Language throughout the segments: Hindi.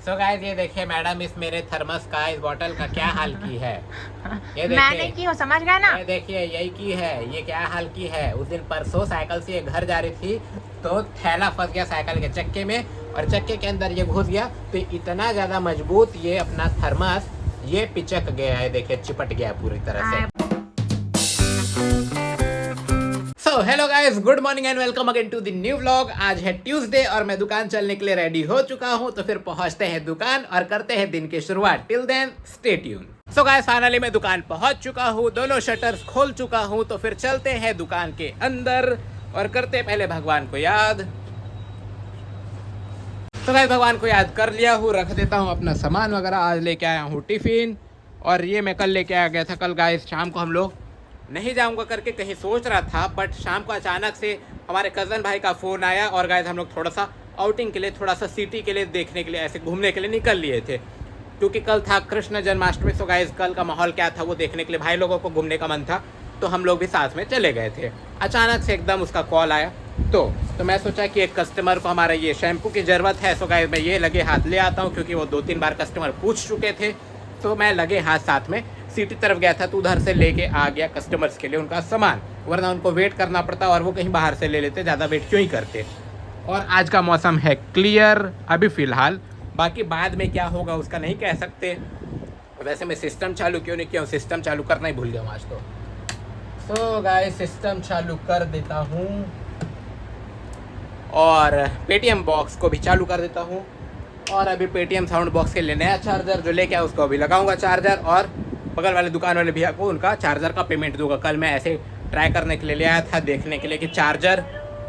सो गाइस ये देखिए मैडम इस मेरे थर्मस का इस बोतल का क्या हाल की है। ये मैंने देखिए की हो, समझ गए ना। ये देखिए यही की है। ये क्या हाल की है। उस दिन परसों साइकिल से ये घर जा रही थी तो थैला फंस गया साइकिल के चक्के में और चक्के के अंदर ये घुस गया तो इतना ज्यादा मजबूत ये अपना थर्मस ये पिचक गया है। देखिए चिपट गया पूरी तरह से। So hello guys, good morning and welcome again to the new vlog. आज है ट्यूसडे और मैं दुकान चलने के लिए रेडी हो चुका हूं। तो फिर पहुंचते हैं दुकान और करते हैं दिन की शुरुआत। Till then stay tune. So guys finally मैं दुकान पहुंच चुका हूं, दोनों शटर्स खोल चुका हूं। तो फिर चलते हैं दुकान के अंदर और करते पहले भगवान को याद। तो गाइस भगवान को याद कर लिया हूँ, रख देता हूँ अपना सामान वगैरह। आज लेके आया हूँ टिफिन और ये मैं कल लेके आ गया था। कल गाइस शाम को हम लोग नहीं जाऊंगा करके कहीं सोच रहा था, बट शाम को अचानक से हमारे कज़न भाई का फ़ोन आया और गाइस हम लोग थोड़ा सा आउटिंग के लिए, थोड़ा सा सिटी के लिए देखने के लिए, ऐसे घूमने के लिए निकल लिए थे क्योंकि कल था कृष्ण जन्माष्टमी। तो गाइस कल का माहौल क्या था वो देखने के लिए भाई लोगों को घूमने का मन था तो हम लोग भी साथ में चले गए थे। अचानक से एकदम उसका कॉल आया तो मैं सोचा कि एक कस्टमर को हमारा ये शैम्पू की ज़रूरत है। सो गाइस मैं ये लगे हाथ ले आता हूँ क्योंकि वो 2-3 बार कस्टमर पूछ चुके थे। तो मैं लगे हाथ साथ में सिटी तरफ गया था तो उधर से लेके आ गया कस्टमर्स के लिए उनका सामान, वरना उनको वेट करना पड़ता और वो कहीं बाहर से ले लेते, ज़्यादा वेट क्यों ही करते। और आज का मौसम है क्लियर अभी फ़िलहाल, बाकी बाद में क्या होगा उसका नहीं कह सकते। वैसे मैं सिस्टम चालू क्यों नहीं किया हूँ, सिस्टम चालू करना ही भूल गया हूँ आज तो। सो गाइस सिस्टम चालू कर देता हूँ और पेटीएम बॉक्स को भी चालू कर देता हूँ। और अभी पेटीएम साउंड बॉक्स के लिए नया चार्जर जो लेके आया उसको अभी लगाऊंगा चार्जर, और बगल वाले दुकान वाले भैया को उनका चार्जर का पेमेंट दूंगा। कल मैं ऐसे ट्राई करने के लिए ले आया था देखने के लिए कि चार्जर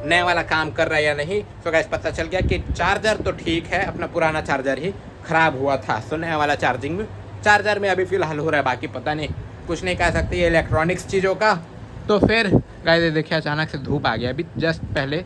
नया वाला काम कर रहा है या नहीं। तो गाइस पता चल गया कि चार्जर तो ठीक है, अपना पुराना चार्जर ही ख़राब हुआ था। तो नया वाला चार्जर में अभी फ़िलहाल हो रहा है, बाकी पता नहीं, कुछ नहीं कह सकते ये इलेक्ट्रॉनिक्स चीज़ों का। तो फिर गाइस देखिए अचानक से धूप आ गया अभी जस्ट पहले,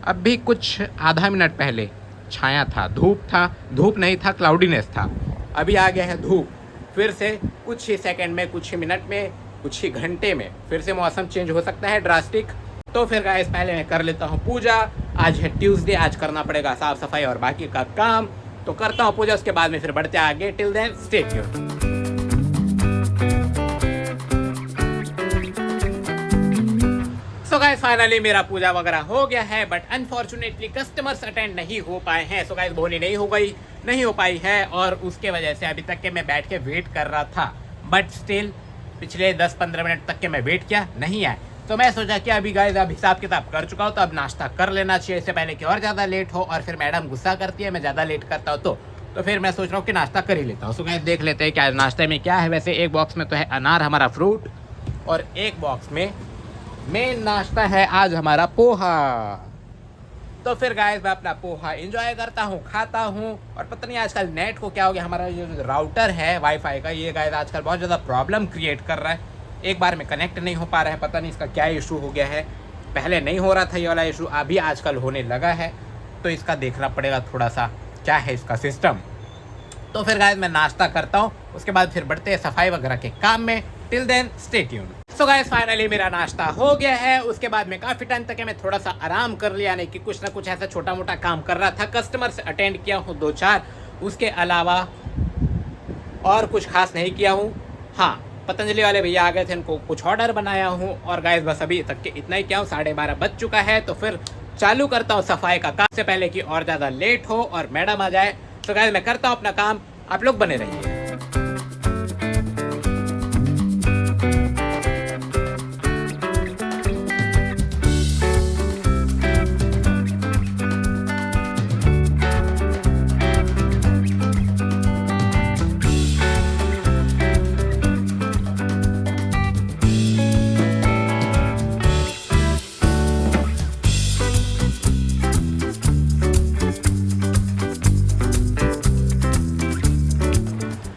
अभी कुछ आधा मिनट पहले छाया था, धूप नहीं था, क्लाउडीनेस था। अभी आ गया है धूप, फिर से कुछ ही सेकंड में, कुछ ही मिनट में, कुछ ही घंटे में फिर से मौसम चेंज हो सकता है ड्रास्टिक। तो फिर गाइस पहले मैं कर लेता हूँ पूजा। आज है ट्यूसडे, आज करना पड़ेगा साफ सफाई और बाकी का काम। तो करता हूँ पूजा, उसके बाद में फिर बढ़ते आगे। Till then stay tuned. So guys finally मेरा पूजा वगैरह हो गया है, बट अनफॉर्चुनेटली कस्टमर्स अटेंड नहीं हो पाए हैं। सो गाइस बोनी नहीं हो पाई है और उसके वजह से अभी तक के मैं बैठ के वेट कर रहा था, बट स्टिल पिछले 10-15 मिनट तक के मैं वेट किया, नहीं आए। तो मैं सोचा कि अभी गाइस अब हिसाब किताब कर चुका हूँ तो अब नाश्ता कर लेना चाहिए, इससे पहले कि और ज़्यादा लेट हो और फिर मैडम गुस्सा करती है मैं ज़्यादा लेट करता हूँ। तो फिर मैं सोच रहा हूँ कि नाश्ता कर ही लेता हूँ। सो गाइस देख लेते हैं क्या नाश्ते में क्या है। वैसे एक बॉक्स में तो है अनार हमारा फ्रूट, और एक बॉक्स में मेन नाश्ता है आज हमारा पोहा। तो फिर गाइस मैं अपना पोहा एंजॉय करता हूँ, खाता हूँ। और पता नहीं आजकल नेट को क्या हो गया, हमारा जो राउटर है वाईफाई का, ये गाइस आजकल बहुत ज़्यादा प्रॉब्लम क्रिएट कर रहा है। एक बार में कनेक्ट नहीं हो पा रहा है, पता नहीं इसका क्या इशू हो गया है। पहले नहीं हो रहा था ये वाला इशू, अभी आजकल होने लगा है। तो इसका देखना पड़ेगा थोड़ा सा क्या है इसका सिस्टम। तो फिर गाइस मैं नाश्ता करता हूँ, उसके बाद फिर बढ़ते हैं सफाई वगैरह के काम में। Till then stay tuned. So guys finally मेरा नाश्ता हो गया है। उसके बाद में काफ़ी टाइम तक मैं थोड़ा सा आराम कर लिया, यानी कि कुछ ना कुछ ऐसा छोटा मोटा काम कर रहा था। कस्टमर से अटेंड किया हूँ 2-4, उसके अलावा और कुछ खास नहीं किया हूँ। हाँ, पतंजलि वाले भैया आ गए थे, उनको कुछ ऑर्डर बनाया हूँ और गाइस बस अभी तक के इतना ही किया हूँ। 12:30 बज चुका है। तो फिर चालू करता हूँ सफाई का काम से पहले कि और ज़्यादा लेट हो और मैडम आ जाए। तो गाइस मैं करता हूँ अपना काम, आप लोग बने रहिए।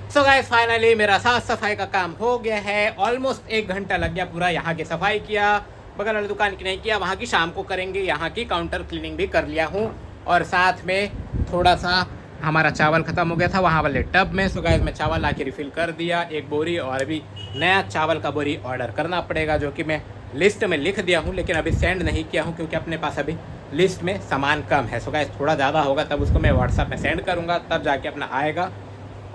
सो गाइस फाइनली मेरा साफ सफाई का काम हो गया है। ऑलमोस्ट 1 घंटा लग गया पूरा। यहाँ की सफाई किया, बगल वाली दुकान की नहीं किया, वहाँ की शाम को करेंगे। यहाँ की काउंटर क्लीनिंग भी कर लिया हूँ और साथ में थोड़ा सा हमारा चावल ख़त्म हो गया था वहाँ वाले टब में। सो गाइस मैं चावल ला के रिफ़िल कर दिया 1 बोरी, और अभी नया चावल का बोरी ऑर्डर करना पड़ेगा जो कि मैं लिस्ट में लिख दिया हूँ, लेकिन अभी सेंड नहीं किया हूँ क्योंकि अपने पास अभी लिस्ट में सामान कम है। सो गाइस थोड़ा ज़्यादा होगा तब उसको मैं व्हाट्सएप में सेंड करूँगा, तब जाके अपना आएगा।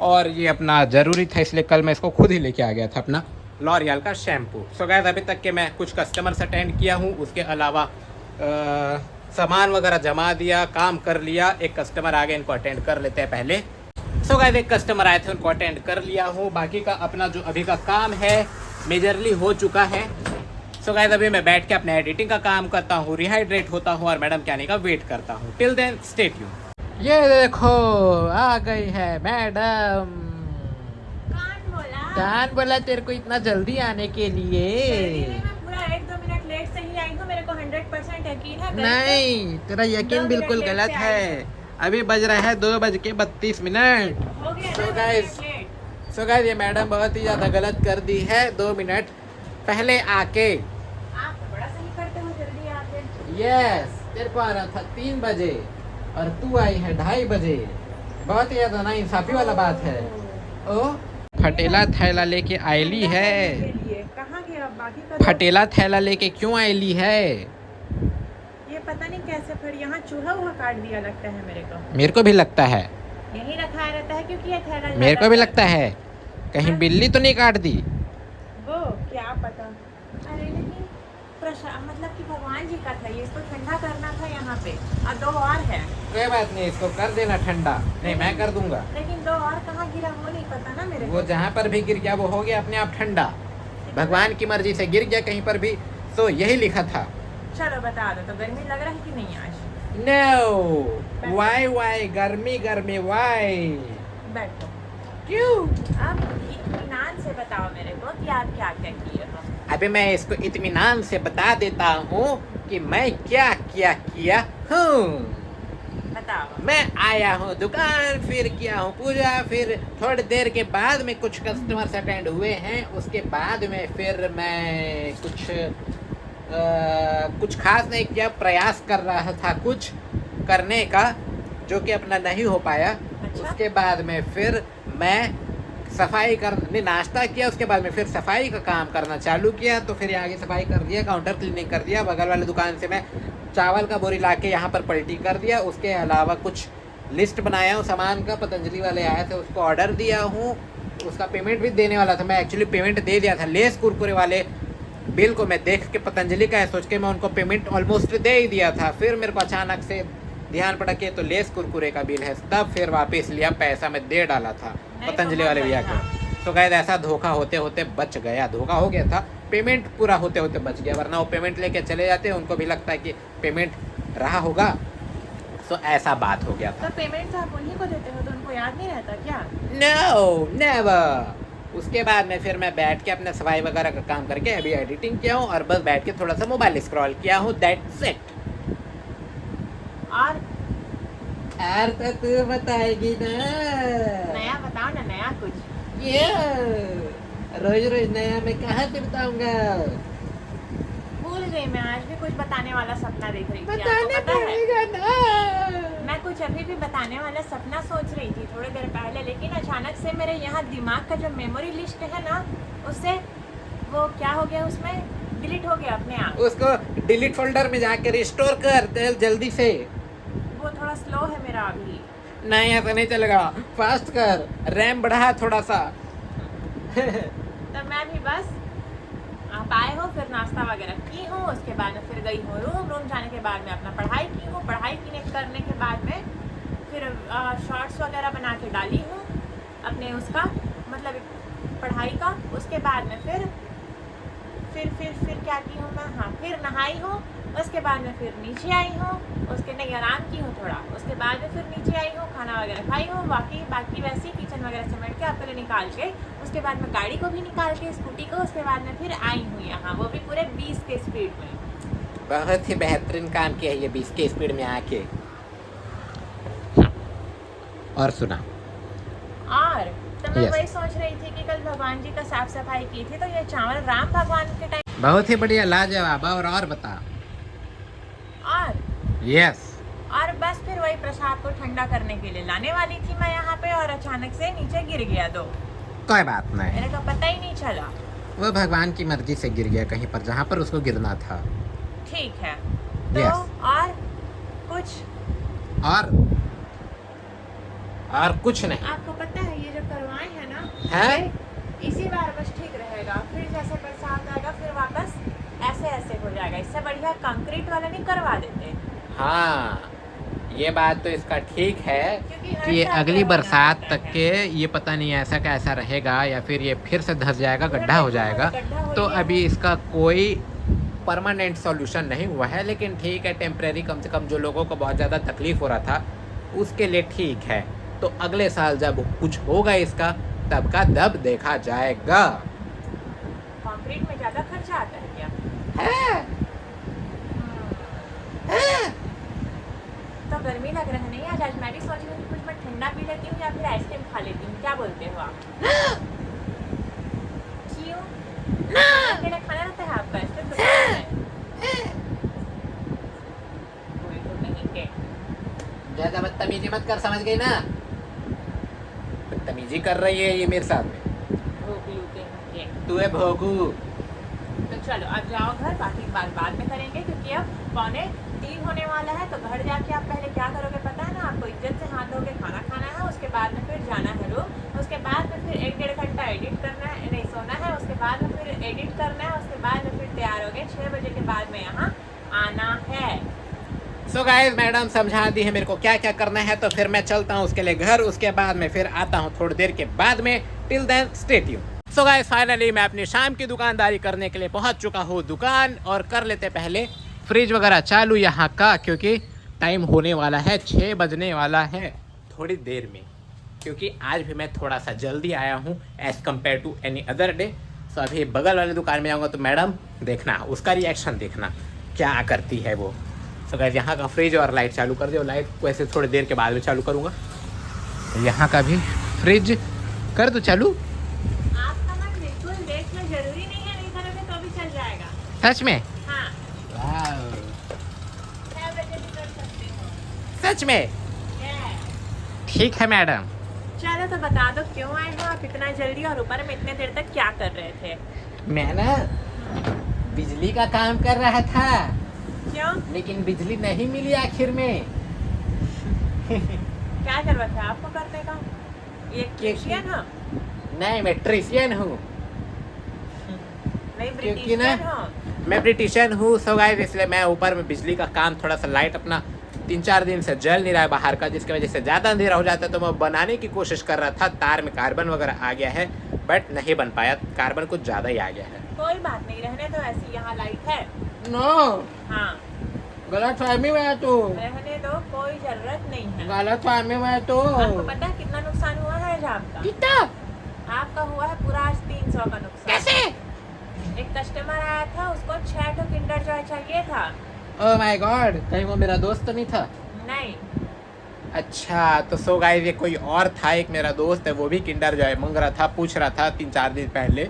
और ये अपना ज़रूरी था इसलिए कल मैं इसको खुद ही लेके आ गया था, अपना लॉरियल का शैम्पू। सो गाइस अभी तक के मैं कुछ कस्टमर्स अटेंड किया हूँ, उसके अलावा सामान वगैरह जमा दिया, काम कर लिया। एक कस्टमर आ गए, इनको अटेंड कर लेते हैं पहले। सो गाइस एक कस्टमर आए थे, उनको अटेंड कर लिया हूँ। बाकी का अपना जो अभी का काम है मेजरली हो चुका है। सो गाइस अभी मैं बैठ के अपने एडिटिंग का काम करता हूँ, रिहाइड्रेट होता हूँ और मैडम के आने का वेट करता हूँ। Till then stay tuned. ये देखो आ गई है मैडम। कौन बोला तेरे को इतना जल्दी आने के लिए? मैं पूरा 1-2 मिनट लेट से ही आई हूँ, मेरे को 100% यकीन है। नहीं, तेरा यकीन बिल्कुल गलत है। अभी बज रहा है 2:32। सो गाइस ये मैडम बहुत ही ज़्यादा गलत कर दी है। 2 मिनट पहले आके, आप बड़ा सही करते हो जल्दी आके। यस तेरे को आना था 3 बजे और तू आई है 2:30 बजे। बहुत ही ज़्यादा ना इंसाफी वाला बात है। ओ फटेला थैला लेके आयली है। कहाँ गया बाकी का? फटेला थैला लेके क्यों आयली है? ये पता नहीं कैसे, फिर यहाँ चूहा वूहा काट दिया लगता है मेरे को। मेरे को भी लगता है। यही रखा रहता है क्योंकि ये थैला मेरे को भी लगता है कहीं बिल्ली तो नहीं काट दी। वो क्या पता। अरे लेकिन मतलब कि भगवान जी का था ये, इसको ठंडा करना था यहाँ पे। और 2 और है। कोई बात नहीं, इसको कर देना ठंडा। नहीं मैं कर दूंगा। लेकिन 2 और कहाँ गिरा वो नहीं पता ना मेरे को। वो जहाँ पर भी गिर गया वो हो गया अपने आप ठंडा। भगवान की मर्जी से गिर गया कहीं पर भी, तो यही लिखा था। चलो बता दो, तो गर्मी लग रहा है कि नहीं आज? नो वाई गर्मी वाई। बैठो। क्यों? अब इत्मीनान से बताओ मेरे को कि आप क्या क्या किए हो। अभी मैं इसको इत्मीनान से बता देता हूँ कि मैं क्या क्या किया हूँ। बताओ। मैं आया हूँ दुकान, फिर किया हूँ पूजा, फिर थोड़ी देर के बाद में कुछ कस्टमर्स अटेंड हुए हैं। उसके बाद में फिर मैं कुछ खास नहीं किया, प्रयास कर रहा था कुछ करने का जो कि अपना नहीं हो पाया। अच्छा? उसके बाद में फिर मैं सफाई करने नाश्ता किया, उसके बाद में फिर सफाई का काम करना चालू किया। तो फिर आगे सफाई कर दिया, काउंटर क्लीनिंग कर दिया। बगल वाले दुकान से मैं चावल का बोरी लाके यहाँ पर पलटी कर दिया। उसके अलावा कुछ लिस्ट बनाया हूँ सामान का, पतंजलि वाले आए थे उसको ऑर्डर दिया हूँ। उसका पेमेंट भी देने वाला था, मैं एक्चुअली पेमेंट दे दिया था। लेस कुरकुरे वाले बिल को मैं देख के पतंजलि का है सोच के मैं उनको पेमेंट ऑलमोस्ट दे ही दिया था। फिर मेरे को अचानक से ध्यान पड़ा कि तो लेस कुरकुरे का बिल है, तब फिर वापस लिया, पैसा मैं दे डाला था पतंजलि वाले भैया को। तो गाइस ऐसा धोखा होते होते बच गया, धोखा हो गया था, पेमेंट पूरा होते होते बच गया। वरना वो पेमेंट लेके चले जाते, उनको भी लगता है कि पेमेंट रहा होगा, तो ऐसा बात हो गया था। तो पेमेंट तो आप उन्हीं को देते हो, तो उनको याद नहीं रहता क्या? No never. उसके बाद में फिर मैं बैठ के अपने सफाई वगैरह का काम करके अभी एडिटिंग किया हूँ और बस बैठ के थोड़ा सा मोबाइल स्क्रॉल किया हूँ, दैट्स इट। और तो तू बताएगी ना। नया बताओ ना, नया कुछ। ये रोज रोज नया मैं कहाँ से बताऊंगा? भूल गई मैं, आज भी कुछ बताने वाला सपना देख रही थी। बताने आपको पता है पड़ेगा ना। मैं कुछ अभी भी बताने वाला सपना सोच रही थी थोड़ी देर पहले, लेकिन अचानक से मेरे यहाँ दिमाग का जो मेमोरी लिस्ट है ना, उससे वो क्या हो गया, उसमें डिलीट हो गया अपने आप। उसको डिलीट फोल्डर में जाके रिस्टोर कर दे जल्दी से। वो थोड़ा स्लो है मेरा अभी। नहीं ऐसा नहीं चलेगा, फास्ट कर, रैम बढ़ा थोड़ा सा। तो मैं भी बस आप आए हो, फिर नाश्ता वगैरह की हूँ, उसके बाद में फिर गई हूँ रूम जाने के बाद में अपना पढ़ाई की हूँ। पढ़ाई करने के बाद में फिर शॉर्ट्स वगैरह बना के डाली हूँ अपने उसका मतलब पढ़ाई का। उसके बाद में फिर क्या की हूँ मैं, हाँ फिर नहाई हूँ। उसके बाद में फिर नीचे आई हूँ, उसके नहीं आराम की हूँ थोड़ा। उसके बाद में फिर नीचे आई हूँ, खाना वगैरह खाई हूँ। बाकी वैसे ही किचन वगैरह समेट के आपके लिए निकाल के, उसके बाद में गाड़ी को भी निकाल के, स्कूटी को। उसके बाद में फिर आई हूँ यहाँ, वो भी पूरे 20 के स्पीड में। बहुत ही बेहतरीन काम किया है ये 20 के स्पीड में आके। और सुना। और तो मैं वही सोच रही थी कि कल भगवान जी का साफ सफाई की थी, तो ये चावल राम भगवान के टाइम। बहुत ही बढ़िया, लाजवाब। और बता। और यस। और बस फिर वही प्रसाद को ठंडा करने के लिए लाने वाली थी मैं यहाँ पे, और अचानक से नीचे गिर गया। कोई बात नहीं, मेरे को पता ही नहीं चला। वो भगवान की मर्जी से गिर गया कहीं पर जहाँ पर उसको गिरना था। ठीक है तो yes. और कुछ और कुछ नहीं आपको पता है ये जो करवाए हैं ना है। इसी बार बस ठीक रहेगा, फिर जैसे बरसात आएगा फिर वापस ऐसे ऐसे हो जाएगा। इससे बढ़िया कंक्रीट वाला नहीं करवा देते। हाँ, ये बात तो इसका ठीक है क्योंकि हर कि ये साल अगली करवाना बरसात पड़ता तक है। के ये पता नहीं ऐसा कैसा रहेगा या फिर ये फिर से धंस जाएगा, गड्ढा हो जाएगा। गड्ढा हो तो गया अभी है। इसका कोई परमानेंट सॉल्यूशन नहीं हुआ है, लेकिन ठीक है, टेम्परेरी कम से कम जो लोगों को बहुत ज़्यादा तकलीफ हो रहा था उसके लिए ठीक है। तो अगले साल जब कुछ होगा इसका तब का तब देखा जाएगा। कंक्रीट में ज्यादा खर्चा आता है क्या? है? है? तो गर्मी लग रहा है नहीं आज मैं भी सोच रही हूँ कि कुछ मैं ठंडा पी लेती हूँ या फिर आइसक्रीम खा लेती हूँ। क्या बोलते हो आप? क्यों? अकेला खाना रहता है आपका आइसक्रीम तो खाना है। कोई तो नहीं के। ज़्यादा बदतमीजी मत कर, समझ गई ना? बदतमीजी कर रही है ये मेरे साथ में। भोगलू के। तू है भोगू। तो चलो अब जाओ घर, बाकी बात बाद में करेंगे क्योंकि अब 2:45 होने वाला है। तो घर जाके आप पहले क्या करोगे पता है ना? आपको इज्जत से हाथ धो के खाना खाना है, उसके बाद में फिर जाना है रूम, उसके बाद में फिर 1-1.5 घंटा एडिट करना है, नहीं सोना है, उसके बाद में फिर एडिट करना है, उसके बाद में फिर तैयार हो गए 6 बजे के बाद में यहाँ आना है। सो गाइस, मैडम समझा दी है मेरे को क्या क्या करना है, तो फिर मैं चलता हूँ उसके लिए घर। उसके बाद में फिर आता हूँ थोड़ी देर के बाद में। Till then stay tuned. So guys, finally मैं अपनी शाम की दुकानदारी करने के लिए पहुँच चुका हूँ दुकान। और कर लेते पहले फ्रिज वगैरह चालू यहाँ का, क्योंकि टाइम होने वाला है, 6 बजने वाला है थोड़ी देर में। क्योंकि आज भी मैं थोड़ा सा जल्दी आया हूँ as compare to any other day. So अभी बगल वाले दुकान में जाऊँगा तो मैडम देखना, उसका रिएक्शन देखना क्या करती है वो। सो गाइस, यहाँ का फ्रिज और लाइट चालू कर दो। लाइट को ऐसे थोड़ी देर के बाद में चालू करूँगा। यहाँ का भी फ्रिज कर दो चालू। आपका मन बिल्कुल देखना जरूरी नहीं है, नहीं करोगे तो भी चल जाएगा। सच में? हाँ, वाह, 6 बजे भी कर सकते हो। सच में? Yes। ठीक है मैडम। चलो तो बता दो क्यों आए हो आप इतना जल्दी, और ऊपर में इतने देर तक क्या कर रहे थे? मैं ना बिजली का काम कर रहा था, क्यों? लेकिन बिजली नहीं मिली आखिर में। क्या जरूरत है आपको करने का? ये क्रिश्चियन हो? नहीं, मैं ट्रिशियन हूँ। नहीं क्योंकि ना ब्रिटिशियन हो? मैं ब्रिटिशियन हूँ। सो गाइस, इसलिए मैं ऊपर में बिजली का काम, थोड़ा सा लाइट अपना 3-4 दिन से जल नहीं रहा है बाहर का, जिसकी वजह से ज़्यादा अंधेरा हो जाता है। तो मैं बनाने की कोशिश कर रहा था, तार में कार्बन वगैरह आ गया है, बट नहीं बन पाया। कार्बन कुछ ज़्यादा ही आ गया है। कोई बात नहीं, रहने दो, ऐसी यहाँ लाइट है। नो, हाँ, गलतफहमी में तो, रहने दो, कोई जरूरत नहीं है। गलतफहमी में तो। आपको पता है कितना नुकसान हुआ है आज आपका? कितना? आपका हुआ है पूरा आज 300 का नुकसान। कैसे? एक कस्टमर आया था, उसको 6 तो किंडर जॉय चाहिए था। ओह माय गॉड, कहीं वो मेरा दोस्त तो नहीं था? नहीं, अच्छा, तो सो गाइस, ये कोई और था, एक मेरा दोस्त है, वो भी किंडर जॉय मांग रहा था, पूछ रहा था 3-4 दिन पहले।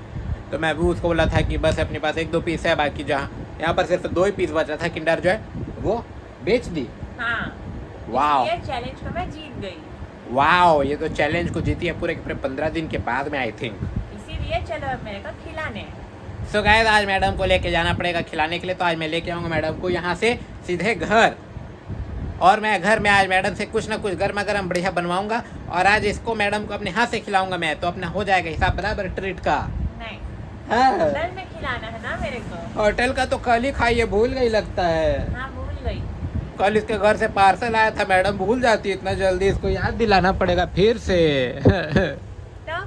तो मैं भी उसको बोला था कि बस अपने पास 1-2 पीस है, बाकी जहाँ यहाँ पर सिर्फ 2 ही पीस बचा था किंडर जॉय, वो बेच दी। हाँ, वाओ, ये चैलेंज को मैं जीत गई। वाओ, ये तो चैलेंज को जीती है पूरे के पूरे 15 दिन के बाद में, आई थिंक। इसीलिए चलो अब मेरे को खिलाने। सो गाइस, आज मैडम को लेके जाना पड़ेगा खिलाने के लिए। तो आज मैं लेके आऊँगा मैडम को यहाँ से सीधे घर, और मैं घर में आज मैडम से कुछ ना कुछ गर्मा गर्म बढ़िया बनवाऊंगा, और आज इसको मैडम को अपने हाथ से खिलाऊंगा मैं, तो अपना हो जाएगा हिसाब बराबर ट्रीट का। नहीं, हाँ, होटल में खिलाना है ना मेरे को। होटल का तो कल ही खाइए, भूल गई लगता है। हाँ, भूल गई। कल इसके घर से पार्सल आया था, मैडम भूल जाती है इतना जल्दी, इसको याद दिलाना पड़ेगा फिर से। तो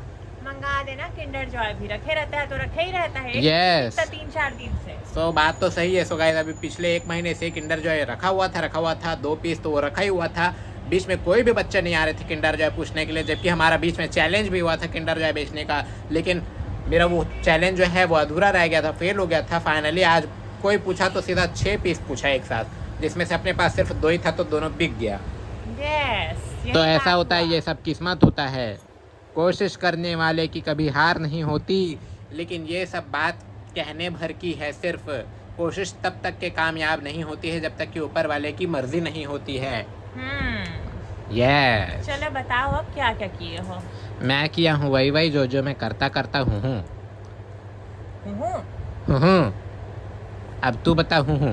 मंगा देना, किंडर जॉय भी रखे रहता है तो रखे ही रहता है। Yes। 3-4 दिन से। सो बात तो सही है। सो गाइस, अभी पिछले 1 महीने से किंडर जॉय रखा हुआ था 2 पीस तो वो रखा ही हुआ था। बीच में कोई भी बच्चे नहीं आ रहे थे किंडर जॉय पूछने के लिए, जबकि हमारा बीच में चैलेंज भी हुआ था किंडर जॉय बेचने का, लेकिन मेरा वो चैलेंज जो है वो अधूरा रह गया था, फेल हो गया था। फाइनली आज कोई पूछा तो सीधा 6 पीस पूछा एक साथ, जिसमें से अपने पास सिर्फ 2 ही था, तो दोनों बिक गया। Yes, तो ऐसा होता है, ये सब किस्मत होता है। कोशिश करने वाले की कभी हार नहीं होती, लेकिन ये सब बात कहने भर की है सिर्फ। कोशिश तब तक के कामयाब नहीं होती है जब तक कि ऊपर वाले की मर्जी नहीं होती है। यस। चलो बताओ अब क्या क्या किए हो? मैं किया हूँ वही जो मैं करता हूँ। अब तू बता। हूँ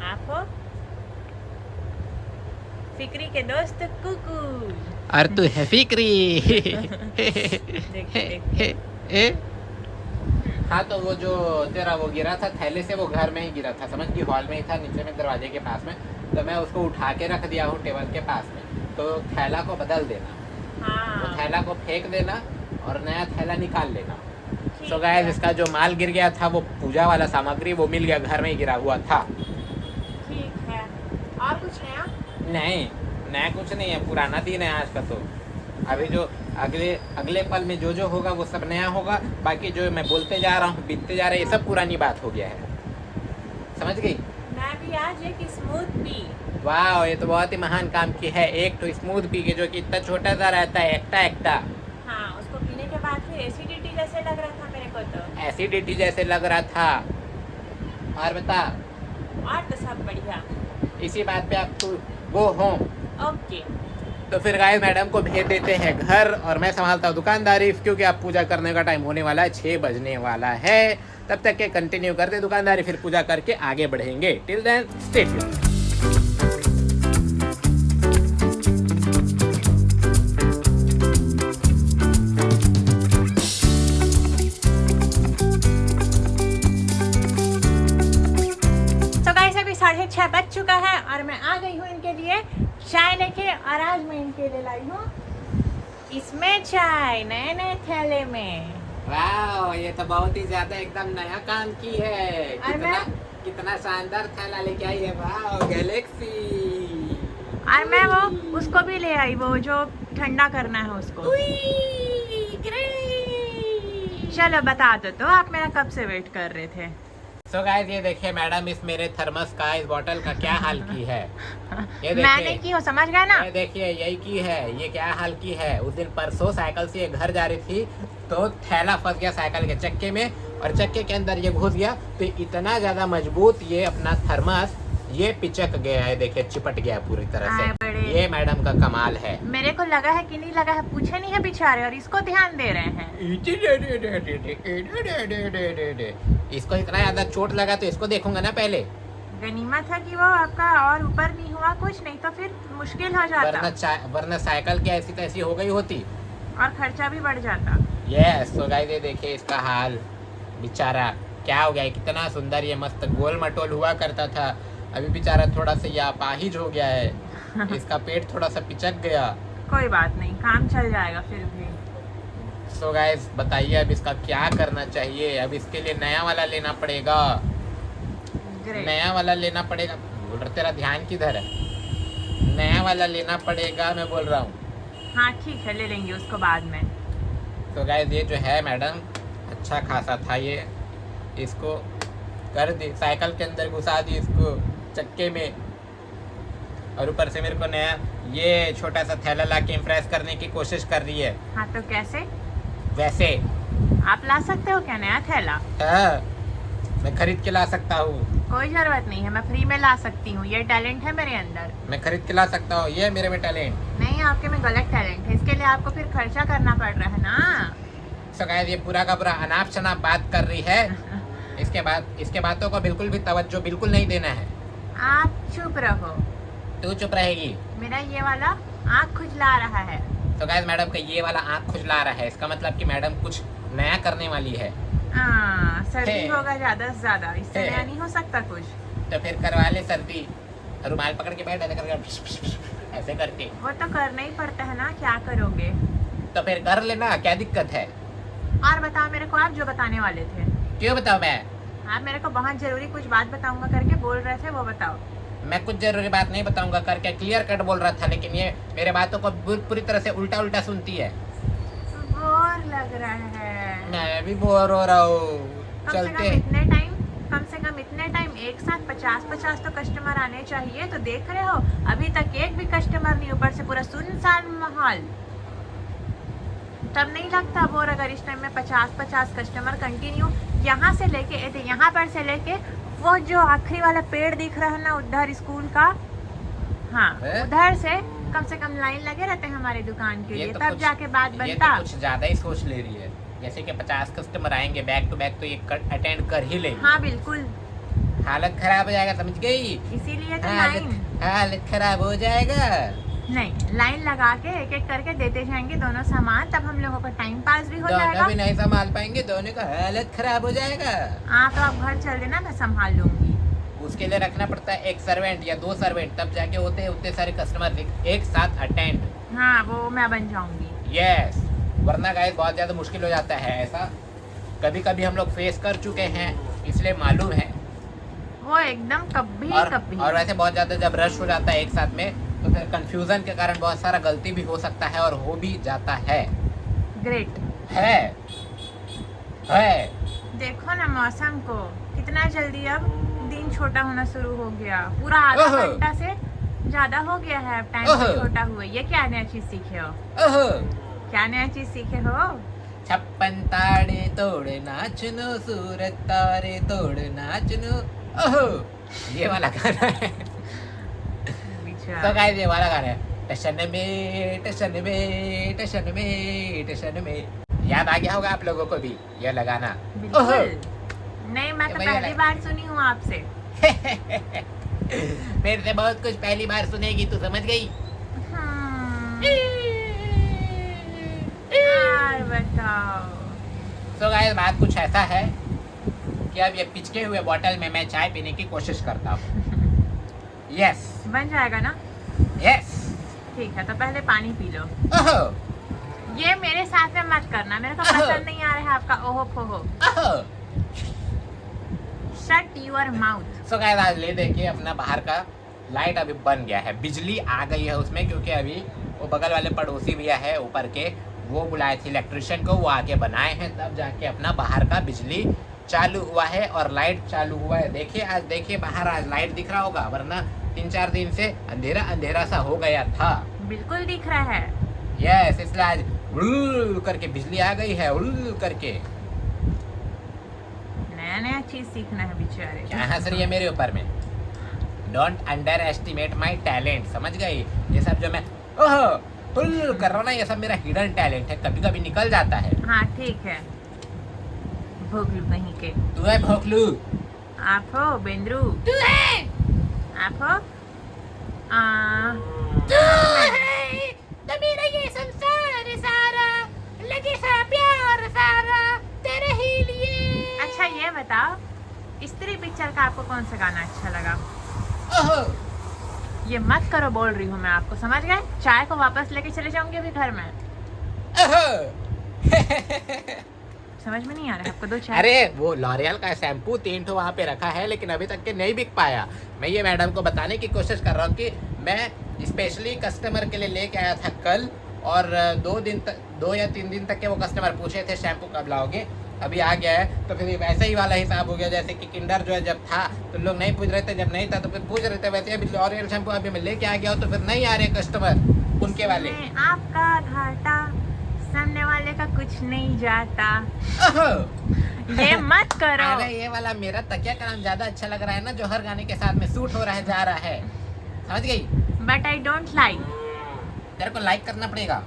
आप हो? फिक्री के दोस्त कुकू। और तू है फिक्री। देख। हाँ तो वो जो तेरा वो गिरा था थैले से, वो घर में ही गिरा था, समझ की हॉल में ही था, नीचे में दरवाजे के पास में। तो मैं उसको उठा के रख दिया हूँ टेबल के पास में। तो थैला को बदल देना, हाँ तो थैला को फेंक देना और नया थैला निकाल लेना। ठीक सो गाइस, है। इसका जो माल गिर गया था वो पूजा वाला सामग्री वो मिल गया, घर में ही गिरा हुआ था। ठीक है, और कुछ नया? नहीं, नया कुछ नहीं है, पुराना दिन है आज का। तो अभी जो अगले पल में जो होगा वो सब नया होगा। बाकी जो मैं बोलते जा रहा हूँ, बीतते जा रहे हैं, ये सब पुरानी बात हो गया है, समझ गई? मैं भी आज एक स्मूथ पी। वाह, ये तो बहुत ही महान काम की है। एक तो स्मूथ पी के, जो कि इतना छोटा सा रहता है, एकटा। हाँ, उसको पीने के बाद फिर एसिडिटी जैसे लग रहा था मेरे को। तो एसिडिटी जैसे लग रहा था। और बता, और तो सब बढ़िया। इसी बात पे आप तू गो होम। ओके। तो फिर गाइस, मैडम को भेज देते हैं घर और मैं संभालता हूँ दुकानदारी, क्योंकि अब पूजा करने का टाइम होने वाला है, 6 बजने वाला है। तब तक के कंटिन्यू करते दुकानदारी, फिर पूजा करके आगे बढ़ेंगे। Till then stay tuned. अभी 6:30 बज चुका है और मैं आ गई हूँ इनके लिए चाय लेके। और आज मैं इनके लिए लाई हूँ इसमें चाय, नए थैले में। वाह, ये तो बहुत ही ज्यादा एकदम नया काम की है। कितना शानदार थैला लेके आई है। वाह, गैलेक्सी। और मैं वो उसको भी ले आई, वो जो ठंडा करना है उसको। चलो बता दो तो आप मेरा कब से वेट कर रहे थे। सो गाइस, ये देखिए मैडम, इस मेरे थर्मस का, इस बोतल का क्या हाल की है। ये देखिए, मैंने की हो, समझ गए ना? ये देखिए, यही की है। ये क्या हाल की है। उस दिन परसों साइकिल से ये घर जा रही थी, तो थैला फंस गया साइकिल के चक्के में, और चक्के के अंदर ये घुस गया। तो इतना ज्यादा मजबूत ये अपना थर्मस ये पिचक गया है। देखिए, चिपट गया पूरी तरह से। ये मैडम का कमाल है। मेरे को लगा है कि नहीं लगा है, पूछे नहीं है बेचारे, और इसको ध्यान दे रहे हैं। इसको इतना ज्यादा चोट लगा तो इसको देखूंगा ना पहले। गनीमत है कि वो आपका और ऊपर नहीं हुआ कुछ, नहीं तो फिर मुश्किल हो जाता। वरना साइकिल की ऐसी तैसी हो गई होती और खर्चा भी बढ़ जाता। यस। तो गाइस, ये देखिए इसका हाल, बेचारा क्या हो गया। कितना सुंदर ये मस्त गोल मटोल हुआ करता था, अभी बेचारा थोड़ा सा ये अपाहिज हो गया है। इसका पेट थोड़ा सा पिचक गया। कोई बात नहीं, काम चल जाएगा फिर भी। सो गाइस, बताइए अब इसका क्या करना चाहिए। अब इसके लिए नया वाला लेना पड़ेगा। नया वाला लेना पड़ेगा। बोल रहा, तेरा ध्यान किधर है? नया वाला लेना पड़ेगा, मैं बोल रहा हूँ। हाँ ठीक है, ले लेंगे उसको बाद में। तो गाइस, ये जो है मैडम, अच्छा खासा था ये। इसको कर दी, साइकिल के अंदर घुसा दी इसको चक्के में, और ऊपर से मेरे को नया ये छोटा सा थैला ला के इम्प्रेस करने की कोशिश कर रही है। हाँ तो कैसे? वैसे आप ला सकते हो क्या नया थैला? हाँ, मैं खरीद के ला सकता हूँ। कोई जरूरत नहीं है, मैं फ्री में ला सकती हूँ, ये टैलेंट है मेरे अंदर। मैं खरीद के ला सकता हूँ, ये मेरे में टैलेंट नहीं, आपके में गलत टैलेंट है, इसके लिए आपको फिर खर्चा करना पड़ रहा है ना। सो गाइस, ये पूरा का पूरा अनाप शनाप बात कर रही है। इसके बातों को बिल्कुल भी तवज्जो बिल्कुल नहीं देना है। आप चुप रहो। तू चुप रहेगी। मेरा ये वाला आँख खुजला रहा है। तो गाइस, मैडम का ये वाला आँख खुजला रहा है, इसका मतलब कि मैडम कुछ नया करने वाली है। सर्दी होगा ज्यादा से ज्यादा, इससे नया नहीं हो सकता कुछ। तो फिर करवा ले सर्दी, रुमाल पकड़ के बैठ ऐसे करके। वो तो करना ही पड़ता है ना, क्या करोगे? तो फिर कर लेना, क्या दिक्कत है? और बताओ मेरे को, आप जो बताने वाले थे। क्यों बताओ मैं? आप मेरे को बहुत जरूरी कुछ बात बताऊंगा करके बोल रहे थे, वो बताओ। मैं कुछ जरूरी बात नहीं बताऊंगा करके क्लियर कट बोल रहा था, लेकिन ये मेरे बातों को पूरी तरह से उल्टा सुनती है। बोर लग रहा है। मैं भी बोर हो रहा हूँ। चलते कम से कम इतने टाइम एक साथ 50 तो कस्टमर आने चाहिए। तो देख रहे हो, अभी तक एक भी कस्टमर नहीं, ऊपर से पूरा सुनसान माहौल। तब नहीं लगता बोर अगर इस टाइम में 50 कस्टमर कंटिन्यू यहाँ से लेके यहाँ पर से लेके वो जो आखिरी वाला पेड़ दिख रहा है ना उधर स्कूल का, हाँ उधर से कम लाइन लगे रहते हैं हमारे दुकान के लिए, तब जाके बात बनता। ये तो कुछ ज्यादा ही सोच ले रही है। जैसे कि 50 कस्टमर आएंगे बैक टू बैक, तो ये अटेंड कर ही लेंगे। हाँ बिल्कुल, हालत खराब हो जाएगा, समझ गई? इसीलिए तो लाइन। हालत खराब हो जाएगा। नहीं, लाइन लगा के एक एक करके देते जाएंगे दोनों सामान, तब हम लोगों का टाइम पास भी हो दोनों जाएगा। भी नहीं संभाल पाएंगे, दोनों का हालत खराब हो जाएगा। हाँ तो आप घर चल देना, मैं संभाल लूंगी। उसके लिए रखना पड़ता है एक सर्वेंट या 2 सर्वेंट, तब जाके होते हैं उतने सारे कस्टमर एक साथ अटेंड। हाँ वो मैं बन जाऊंगी। यस, वरना गाइस बहुत ज़्यादा मुश्किल हो जाता है। ऐसा कभी कभी हम लोग फेस कर चुके हैं, इसलिए मालूम है। वो एकदम कभी कभी। और वैसे बहुत ज़्यादा जब रश हो जाता है एक साथ में, तो फिर कंफ्यूजन के कारण बहुत सारा गलती भी हो सकता है और हो भी जाता है। ग्रेट है देखो ना मौसम को, कितना जल्दी अब दिन छोटा होना शुरू हो गया। पूरा आधा ओहो। घंटा से ज्यादा हो गया है अब टाइम ओहो। छोटा हुआ। ये क्या नया चीज सीखे हो? ओहो, क्या नया चीज सीखे हो? 56 ताड़े तोड़ नाचनो, सूरत तारे तोड़ नाचनो। ओहो, ये वाला गाना है। तो गाइस ये वाला गाना है, टशन में टशन में टशन में टशन में। याद आ गया होगा आप लोगों को भी ये लगाना। बिल्कुल नहीं, मैं तो बढ़िया पहली लगा। बार सुनी हूँ आपसे। मेरे से बहुत कुछ पहली बार सुनेगी, तू समझ गई। और बताओ। तो गाइस बात कुछ ऐसा है कि अब ये पिचके हुए बोतल में मैं चाय पीने की कोशिश करता हूँ। यस बन जाएगा ना? यस। ठीक है, तो पहले पानी पी लो। ओहो ये मेरे साथ में मत करना, मेरे को ओहो। पसंद नहीं आ रहा है आपका ओहो फोहो। ओहो। Shut your mouth. So guys आज ले देखिए अपना बाहर का लाइट अभी बन गया है, बिजली आ गई है उसमें, क्योंकि अभी वो बगल वाले पड़ोसी भैया है ऊपर के, वो बुलाए थे इलेक्ट्रिशियन को, वो आके बनाए हैं, तब जाके अपना बाहर का बिजली चालू हुआ है और लाइट चालू हुआ है। देखिए आज, देखिए बाहर आज लाइट दिख रहा होगा, वरना 3-4 दिन से अंधेरा अंधेरा सा हो गया था। बिल्कुल दिख रहा है। यस, इसलिए आज उल्ल करके बिजली आ गई है, उल्ल करके। नया नया चीज सीखना है बेचारे। क्या हंस रही है मेरे ऊपर में? Don't under estimate my talent, समझ गई? ये सब जो मैं ओहो उल्ल कर रहा हूँ ना, ये सब मेरा हिडन टैलेंट है, कभी कभी निकल जाता है। हाँ ठीक है, भोगलू कहीं के। तू है भोकलू। आप हो बेंद्रू। तू है। आप हो तू है। तो मेरा ये संसार सारा लगे सा प्यार सारा तेरे ही लिए। अच्छा ये बताओ, स्त्री पिक्चर का आपको कौन सा गाना अच्छा लगा? ओहो ये मत करो बोल रही हूँ मैं आपको, समझ गए? चाय को वापस लेके चले जाऊंगी अभी घर में। ओहो। समझ में नहीं आ रहा है आपको? दो चाय। अरे वो लॉरियल का शैम्पू 3 ठो वहाँ पे रखा है, लेकिन अभी तक के नहीं बिक पाया। मैं ये मैडम को बताने की कोशिश कर रहा हूँ कि मैं स्पेशली कस्टमर के लिए लेके आया था कल, और 2 या 3 दिन तक के वो कस्टमर पूछे थे शैम्पू कब लाओगे, अभी आ गया है। तो फिर वैसे ही वाला हिसाब हो गया, जैसे कि किंडर जो है जब था तो लोग नहीं पूछ रहे थे, जब नहीं था तो फिर पूछ रहे थे, वैसे अभी लॉरियल शैम्पू अभी मैं लेके आ गया हूँ, तो फिर नहीं आ रहे कस्टमर उनके वाले। इसमें आपका घाटा, सामने वाले का कुछ नहीं जाता। ओहो। ये मत करो। अरे ये वाला मेरा तकिया का नाम ज्यादा अच्छा लग रहा है ना, जो हर गाने के साथ में सूट हो रहा है, जा रहा है, समझ गई? But I don't like. तेरे को लाइक करना पड़ेगा,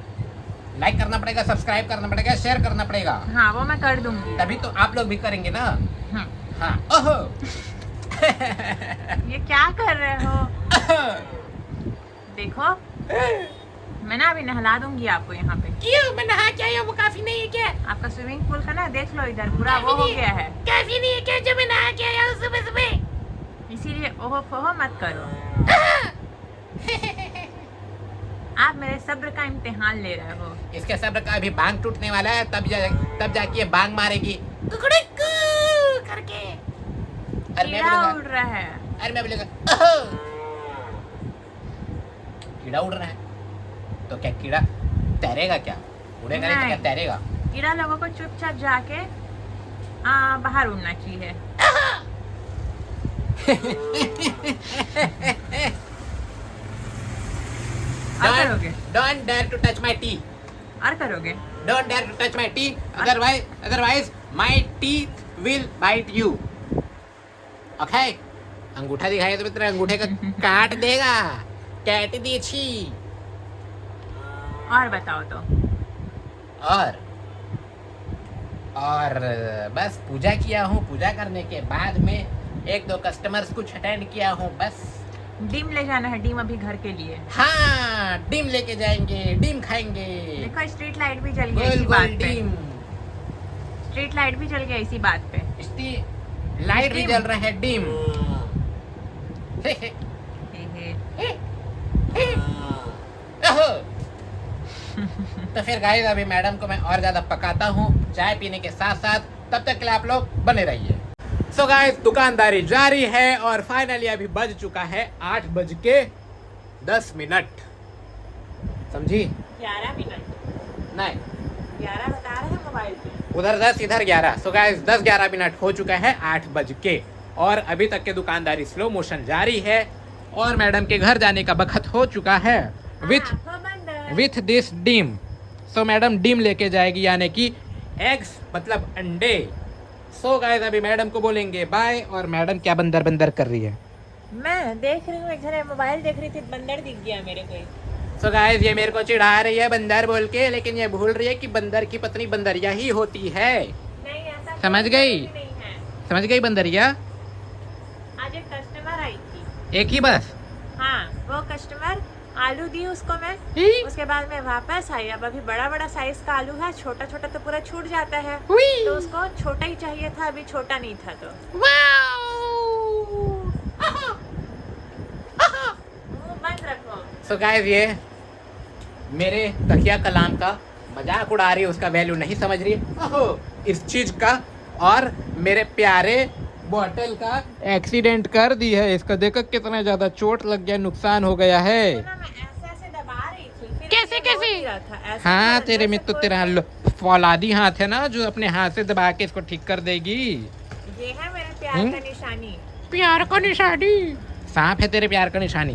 लाइक करना पड़ेगा, सब्सक्राइब करना पड़ेगा, शेयर करना पड़ेगा, हाँ वो मैं कर दूंगी। तभी तो आप लोग भी करेंगे ना। हाँ। हाँ। ओहो। ये क्या कर रहे हो? देखो मैं ना अभी नहला दूंगी आपको यहाँ पे। क्यों? मैं नहा के आया, वो काफी नहीं है क्या? आपका स्विमिंग पूल का ना देख लो, इधर पूरा वो हो गया है, काफी नहीं है क्या जो मैं नहा के आया हूँ सुबह सुबह? इसीलिए ओहो फोहो मत करो। आप मेरे सब्र का इम्तिहान ले रहे हो। इसके सब्र का अभी बांग टूटने वाला है, तब जाके ये बांग मारेगी कुकड़ुकू करके। और मैं कीड़ा बोलूंगा, उड़ रहा है। अरे मैं बोलेगा ओहो, कीड़ा उड़ रहा है, तो क्या कीड़ा तैरेगा? क्या उड़ेगा? नहीं तो क्या नहीं। तैरेगा? कीड़ा लोगों को चुपचाप जाके बाहर उड़ना चाहिए। और करोगे? Don't dare to touch my tea. और करोगे? Don't dare to touch my tea. Otherwise, my teeth will bite you. Okay? अंगूठा दिखाई तो तेरे अंगूठे का काट देगा, काट दी छी। और बताओ तो। और बस पूजा किया हूँ, पूजा करने के बाद में 1-2 कस्टमर्स कुछ अटेंड किया हूँ, बस डिम ले जाना है, डिम अभी घर के लिए। हाँ, डिम लेके जाएंगे, डिम खाएंगे। देखो स्ट्रीट लाइट भी जल गया गोल इसी गोल बात पे। डिम। स्ट्रीट लाइट भी जल गया इसी बात पे। लाइट भी डिम। जल रहा है, डिम। हे हे। ओहो। तो फिर गाइस अभी मैडम को मैं और ज्यादा पकाता हूँ चाय पीने के साथ साथ, तब तक के लिए आप लोग बने रहिए। सो गाइस दुकानदारी जारी है और फाइनली अभी बज चुका है 8:10। समझी? 11 मिनट नहीं, 11 बता रहे हैं मोबाइल पे। उधर 10 इधर 11। सो गाइस 10-11 मिनट हो चुका है 8 बज के, और अभी तक के दुकानदारी स्लो मोशन जारी है और मैडम के घर जाने का वक्त हो चुका है with this dim. So madam dim लेके जाएगी, यानी कि एग्स मतलब अंडे। सो गाइस अभी मैडम को बोलेंगे बाय। और मैडम क्या बंदर बंदर कर रही है? मैं देख रही हूँ, एक जगह मोबाइल देख रही थी, बंदर दिख गया मेरे को। सो गाइस ये मेरे को चिढ़ा रही है बंदर बोल के, लेकिन ये भूल रही है कि बंदर की पत्नी बंदरिया ही होती है। नहीं ऐसा समझ कोई गई? नहीं है। समझ गई बंदरिया? आज एक कस्टमर आई थी। एक ही बस? हाँ, वो कस्टमर आलू दी उसको मैं, उसके बाद में वापस आई। अब अभी बड़ा बड़ा साइज का आलू है, छोटा छोटा तो पूरा छूट जाता है, तो उसको छोटा ही चाहिए था, अभी छोटा नहीं था तो। मुंह बंद रखो। सो गाइस ये मेरे तकिया कलाम का मजाक उड़ा रही है, उसका वैल्यू नहीं समझ रही है ओहो इस चीज का, और मेरे प्यारे बॉटल का एक्सीडेंट कर दी है। इसका देखो कितना ज्यादा चोट लग गया, नुकसान हो गया है। तो ना मैं ऐसे दबा रही थी, फिर कैसे ये कैसे? हो ही रहा था, ऐसे हाँ अंदर तेरे से में तो कोई- तेरा फौलादी हाथ है ना, जो अपने हाथ से दबा के इसको ठीक कर देगी। ये है मेरे प्यार का निशानी। प्यार का निशानी? सांप है तेरे प्यार का निशानी?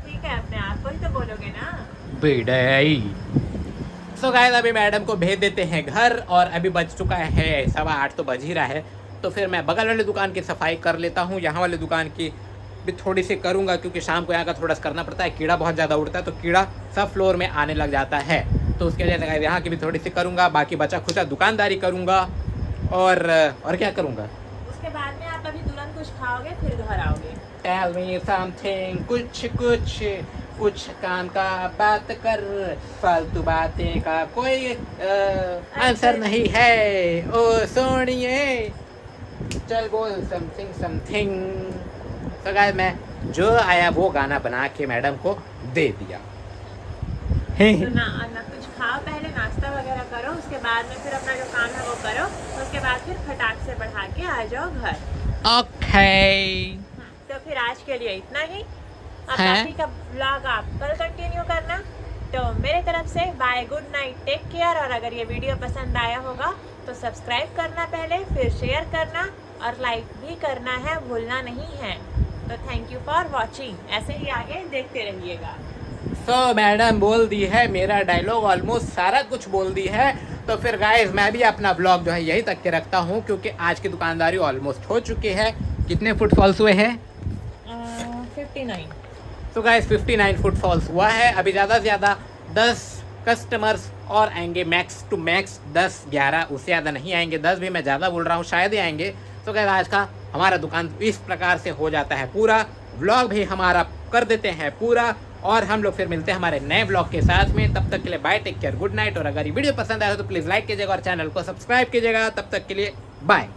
ठीक है, अपने आप को ही तो बोलोगे ना। बेड़ई। सो गाइस अभी मैडम को भेज देते हैं घर, और अभी बज चुका है 8:15 तो बज ही रहा है। तो फिर मैं बगल वाले दुकान की सफाई कर लेता हूँ, यहाँ वाले दुकान की भी थोड़ी सी करूँगा, क्योंकि शाम को यहाँ का थोड़ा सा करना पड़ता है। कीड़ा बहुत ज़्यादा उड़ता है, तो कीड़ा सब फ्लोर में आने लग जाता है, तो उसके वजह से यहाँ की भी थोड़ी सी करूँगा। बाकी बचा खुचा दुकानदारी करूँगा, और क्या करूँगा? उसके बाद में आप अभी तुरंत कुछ खाओगे, फिर घर आओगे। Tell me something, कुछ काम का बात कर, फालतू बातें का कोई आंसर नहीं है। ओ सोनिए चल बोल समथिंग। तो गाइस मैं जो आया वो गाना बना के मैडम को दे दिया। तो ना कुछ खाओ, पहले नाश्ता वगैरह करो, उसके बाद में फिर अपना जो काम है वो करो, उसके बाद फिर फटाक से बढ़ा के आ जाओ घर। ओके तो फिर आज के लिए इतना ही। अब हैं? बाकी का ब्लॉग आप कल कंटिन्यू करना। तो मेरे तरफ से bye, good night, take care. और अगर ये वीडियो पसंद आया होगा तो सब्सक्राइब करना पहले, फिर शेयर करना और लाइक भी करना है, भूलना नहीं है। तो थैंक यू फॉर वॉचिंग, ऐसे ही आगे देखते रहिएगा। सो मैडम बोल दी है, मेरा डायलॉग ऑलमोस्ट सारा कुछ बोल दी है। तो फिर गाइस मैं भी अपना ब्लॉग जो है यही तक के रखता हूँ, क्योंकि आज की दुकानदारी ऑलमोस्ट हो चुकी है। कितने फुटफॉल्स हुए हैं? 59। तो गाइस 59 फुटफॉल्स हुआ है। अभी ज़्यादा से ज़्यादा 10 कस्टमर्स और आएंगे, मैक्स टू मैक्स 10-11, उससे ज़्यादा नहीं आएंगे। 10 भी मैं ज़्यादा बोल रहा हूँ, शायद ही आएंगे। तो गाइस आज का हमारा दुकान इस प्रकार से हो जाता है पूरा। व्लॉग भी हमारा कर देते हैं पूरा, और हम लोग फिर मिलते हैं हमारे नए ब्लॉग के साथ में। तब तक के लिए bye, take care, good night. और अगर ये वीडियो पसंद आया हो तो प्लीज़ लाइक कीजिएगा और चैनल को सब्सक्राइब कीजिएगा। तब तक के लिए बाय।